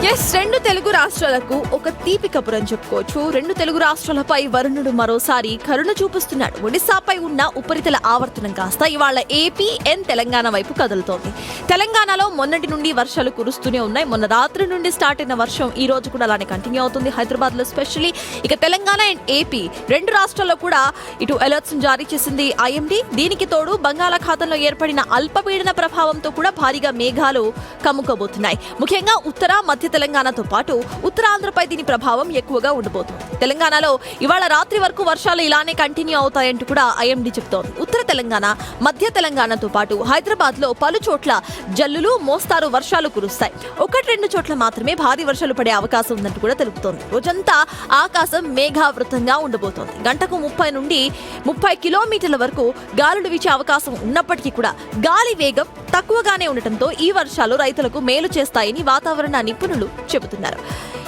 రెండు తెలుగు రాష్ట్రాలకు ఒక తీపి కబురని చెప్పుకోవచ్చు. రెండు తెలుగు రాష్ట్రాలపై వరుణుడు మరోసారి కరుణ చూపిస్తున్నాడు. ఒడిశాపై ఉన్న ఉపరితల ఆవర్తనం కాస్త ఇవాళ ఏపీ తెలంగాణ వైపు కదులుతోంది. తెలంగాణలో మొన్నటి నుండి వర్షాలు కురుస్తూనే ఉన్నాయి. మొన్న రాత్రి నుండి స్టార్ట్ అయిన వర్షం ఈ రోజు కూడా అలానే కంటిన్యూ అవుతుంది. హైదరాబాద్ లో స్పెషల్లీ ఇక తెలంగాణ అండ్ ఏపీ రెండు రాష్ట్రాల్లో కూడా ఇటు అలర్ట్స్ జారీ చేసింది ఐఎండీ. దీనికి తోడు బంగాళాఖాతంలో ఏర్పడిన అల్పపీడన ప్రభావంతో కూడా భారీగా మేఘాలు కమ్ముకోబోతున్నాయి. ముఖ్యంగా ఉత్తర మధ్య తెలంగాణతో పాటు ఉత్తరాంధ్రపై దీని ప్రభావం ఎక్కువగా ఉండబోతుంది. తెలంగాణలో ఇవాళ రాత్రి వరకు వర్షాలు ఇలానే కంటిన్యూ అవుతాయంటూ కూడా ఐఎండీ చెప్తోంది. ఉత్తర తెలంగాణ మధ్య తెలంగాణతో పాటు హైదరాబాద్ లో పలు చోట్ల జల్లులు మోస్తారు వర్షాలు కురుస్తాయి. ఒకటి రెండు చోట్ల మాత్రమే భారీ వర్షాలు పడే అవకాశం ఉందంటూ కూడా తెలుపుతోంది. రోజంతా ఆకాశం మేఘావృతంగా ఉండబోతోంది. గంటకు 30 నుండి 30 కిలోమీటర్ల వరకు గాలులు వీచే అవకాశం ఉన్నప్పటికీ కూడా గాలి వేగం తక్కువగానే ఉండటంతో ఈ వర్షాలు రైతులకు మేలు చేస్తాయని వాతావరణ నిపుణులు చెబుతున్నారు.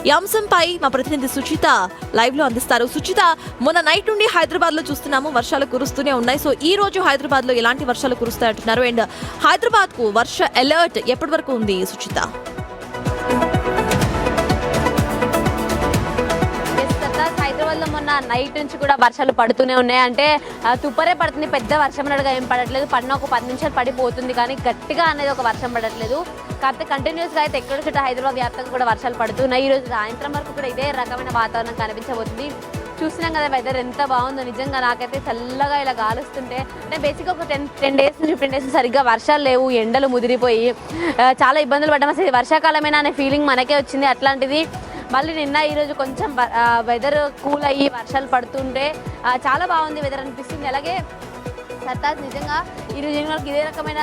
ఈ అంశంపై మా ప్రతినిధి సుచిత లైవ్ లో అందిస్తారు. సుచిత, మొన్న నైట్ నుండి హైదరాబాద్ లో చూస్తున్నాము వర్షాలు కురుస్తూనే ఉన్నాయి. సో ఈ రోజు హైదరాబాద్ లో ఎలాంటి వర్షాలు కురుస్తాయంటున్నారు? అండ్ హైదరాబాద్ కు వర్ష అలర్ట్ ఎప్పటి వరకు ఉంది సుచిత? హైదరాబాద్ లో మొన్న నైట్ నుంచి కూడా వర్షాలు పడుతూనే ఉన్నాయి. అంటే తుప్పరే పడుతుంది, పెద్ద వర్షం అన్నట్టుగా ఏం పడట్లేదు. పడిన ఒక 10 నిమిషాలు పడిపోతుంది, కానీ గట్టిగా అనేది ఒక వర్షం పడట్లేదు. కాకపోతే కంటిన్యూస్ గా అయితే ఎక్కడ చోట హైదరాబాద్ వ్యాప్తంగా కూడా వర్షాలు పడుతున్నాయి. ఈ రోజు సాయంత్రం వరకు కూడా ఇదే రకమైన వాతావరణం కనిపించబోతుంది. చూసినాం కదా వెదర్ ఎంత బాగుందో. నిజంగా నాకైతే చల్లగా ఇలా గాలుస్తుంటే, అంటే బేసిక్గా ఒక 10 డేస్ నుంచి 15 డేస్ సరిగ్గా వర్షాలు లేవు, ఎండలు ముదిరిపోయి చాలా ఇబ్బందులు పడ్డాం. అసలు వర్షాకాలమైన అనే ఫీలింగ్ మనకే వచ్చింది. అట్లాంటిది మళ్ళీ నిన్న ఈరోజు కొంచెం వెదర్ కూల్ అయ్యి వర్షాలు పడుతుంటే చాలా బాగుంది వెదర్ అనిపిస్తుంది. అలాగే సర్తాజ్ నిజంగా ఈరోజు ఇదే రకమైన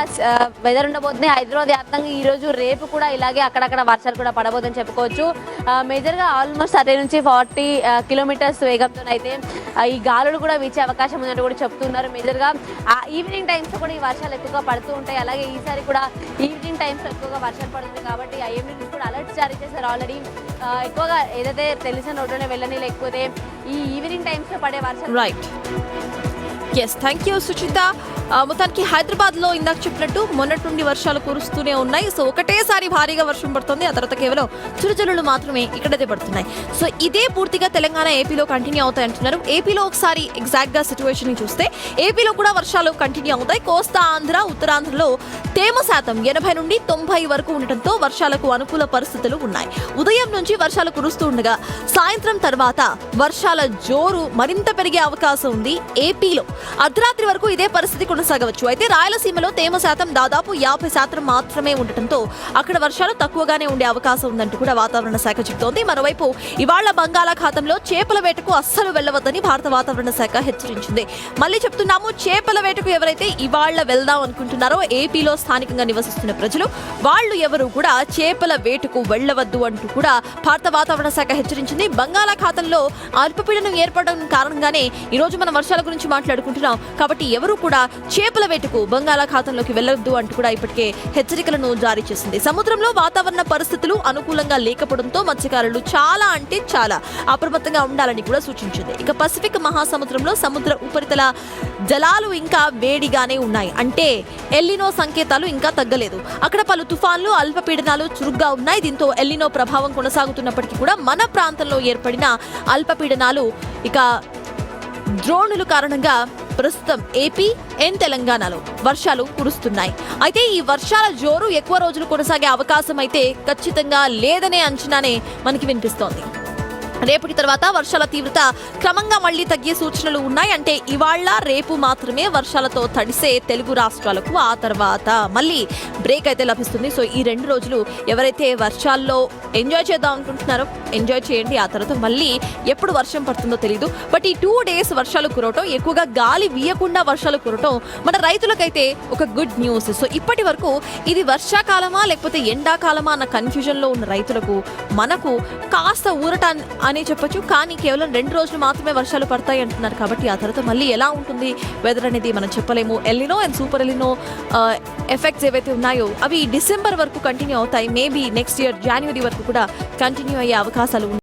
వెదర్ ఉండబోతుంది హైదరాబాద్ వ్యాప్తంగా. ఈరోజు రేపు కూడా ఇలాగే అక్కడక్కడ వర్షాలు కూడా పడబోతుందని చెప్పుకోవచ్చు. మేజర్గా ఆల్మోస్ట్ 30 నుంచి 40 కిలోమీటర్స్ వేగంతో అయితే ఈ గాలులు కూడా వీచే అవకాశం ఉందని కూడా చెప్తున్నారు. మేజర్గా ఈవినింగ్ టైమ్స్లో కూడా ఈ వర్షాలు ఎక్కువగా పడుతూ ఉంటాయి. అలాగే ఈసారి కూడా ఈవినింగ్ టైమ్స్లో ఎక్కువగా వర్షాలు పడుతుంది కాబట్టి ఐఎండీ నుంచి కూడా అలర్ట్స్ జారీ చేశారు ఆల్రెడీ. ఎక్కువగా ఏదైతే తెలిసిన రోడ్లోనే వెళ్ళని, లేకపోతే ఈ ఈవినింగ్ టైమ్స్లో పడే వర్షాలు. Right, yes, thank you Suchita. మొత్తానికి హైదరాబాద్ లో ఇందాక చెప్పినట్టు మొన్నటి నుండి వర్షాలు కురుస్తూనే ఉన్నాయి. సో ఒకటేసారి భారీగా వర్షం పడుతుంది, ఆ తర్వాత కేవలం చిరుజల్లులు మాత్రమే ఇక్కడైతే పడుతున్నాయి. సో ఇదే పూర్తిగా తెలంగాణ ఏపీలో కంటిన్యూ అవుతాయి అంటున్నారు. ఏపీలో ఒకసారి ఎగ్జాక్ట్ గా సిచ్యువేషన్ ని చూస్తే ఏపీలో కూడా వర్షాలు కంటిన్యూ అవుతాయి. కోస్తా ఆంధ్ర, ఉత్తరాంధ్రలో తేమ శాతం 80 నుండి 90 వరకు ఉండటంతో వర్షాలకు అనుకూల పరిస్థితులు ఉన్నాయి. ఉదయం నుంచి వర్షాలు కురుస్తూ ఉండగా సాయంత్రం తర్వాత వర్షాల జోరు మరింత పెరిగే అవకాశం ఉంది ఏపీలో. అర్ధరాత్రి వరకు ఇదే పరిస్థితి కొనసాగవచ్చు. అయితే రాయలసీమలో తేమ శాతం దాదాపు 50% మాత్రమే ఉండటంతో అక్కడ వర్షాలు తక్కువగానే ఉండే అవకాశం ఉందంటూ కూడా వాతావరణ శాఖ చెబుతోంది. మరోవైపు ఇవాళ బంగాళాఖాతంలో చేపల వేటకు అస్సలు వెళ్లవద్దని భారత వాతావరణ శాఖ హెచ్చరించింది. మళ్ళీ చెప్తున్నాము, చేపల వేటకు ఎవరైతే ఇవాళ వెళ్దాం అనుకుంటున్నారో ఏపీలో స్థానికంగా నివసిస్తున్న ప్రజలు, వాళ్ళు ఎవరు కూడా చేపల వేటకు వెళ్లవద్దు అంటూ కూడా భారత వాతావరణ శాఖ హెచ్చరించింది. బంగాళాఖాతంలో అల్పపీడనం ఏర్పడడం కారణంగానే ఈ రోజు మనం వర్షాల గురించి మాట్లాడుకుంటున్నాం. కాబట్టి ఎవరు కూడా చేపల వేటకు బంగాళాఖాతంలోకి వెళ్లొద్దు అంటూ కూడా ఇప్పటికే హెచ్చరికలను జారీ చేసింది. సముద్రంలో వాతావరణ పరిస్థితులు అనుకూలంగా లేకపోవడంతో మత్స్యకారులు చాలా అప్రమత్తంగా ఉండాలని కూడా సూచించింది. ఇక పసిఫిక్ మహాసముద్రంలో సముద్ర ఉపరితల జలాలు ఇంకా వేడిగానే ఉన్నాయి. అంటే ఎల్లినో సంకేతాలు ఇంకా తగ్గలేదు. అక్కడ పలు తుఫాన్లు, అల్పపీడనాలు చురుగ్గా ఉన్నాయి. దీంతో ఎల్లినో ప్రభావం కొనసాగుతున్నప్పటికీ కూడా మన ప్రాంతంలో ఏర్పడిన అల్పపీడనాలు ఇక ద్రోణుల కారణంగా ప్రస్తుతం ఏపీ తెలంగాణలో వర్షాలు కురుస్తున్నాయి. అయితే ఈ వర్షాల జోరు ఎక్కువ రోజులు కొనసాగే అవకాశం అయితే ఖచ్చితంగా లేదనే అంచనానే మనకి వినిపిస్తోంది. రేపటి తర్వాత వర్షాల తీవ్రత క్రమంగా మళ్లీ తగ్గే సూచనలు ఉన్నాయి. అంటే ఇవాళ రేపు మాత్రమే వర్షాలతో తడిసే తెలుగు రాష్ట్రాలకు ఆ తర్వాత మళ్ళీ బ్రేక్ అయితే లభిస్తుంది. సో ఈ 2 రోజులు ఎవరైతే వర్షాల్లో ఎంజాయ్ చేద్దాం అనుకుంటున్నారో ఎంజాయ్ చేయండి. ఆ తర్వాత మళ్ళీ ఎప్పుడు వర్షం పడుతుందో తెలియదు. బట్ ఈ 2 డేస్ వర్షాలు కురవటం, ఎక్కువగా గాలి వీయకుండా వర్షాలు కురవటం మన రైతులకైతే ఒక గుడ్ న్యూస్. సో ఇప్పటి వరకు ఇది వర్షాకాలమా లేకపోతే ఎండాకాలమా అన్న కన్ఫ్యూజన్ లో ఉన్న రైతులకు మనకు కాస్త ఊరట అని చెప్పొచ్చు. కానీ కేవలం 2 రోజులు మాత్రమే వర్షాలు పడతాయి అంటున్నారు. కాబట్టి ఆ తర్వాత మళ్ళీ ఎలా ఉంటుంది వెదర్ అనేది మనం చెప్పలేము. El Niño and super El Niño effects ఏవైతే ఉన్నాయో అవి డిసెంబర్ వరకు కంటిన్యూ అవుతాయి. మేబీ నెక్స్ట్ ఇయర్ జనవరి వరకు కూడా కంటిన్యూ అయ్యే అవకాశాలు ఉన్నాయి.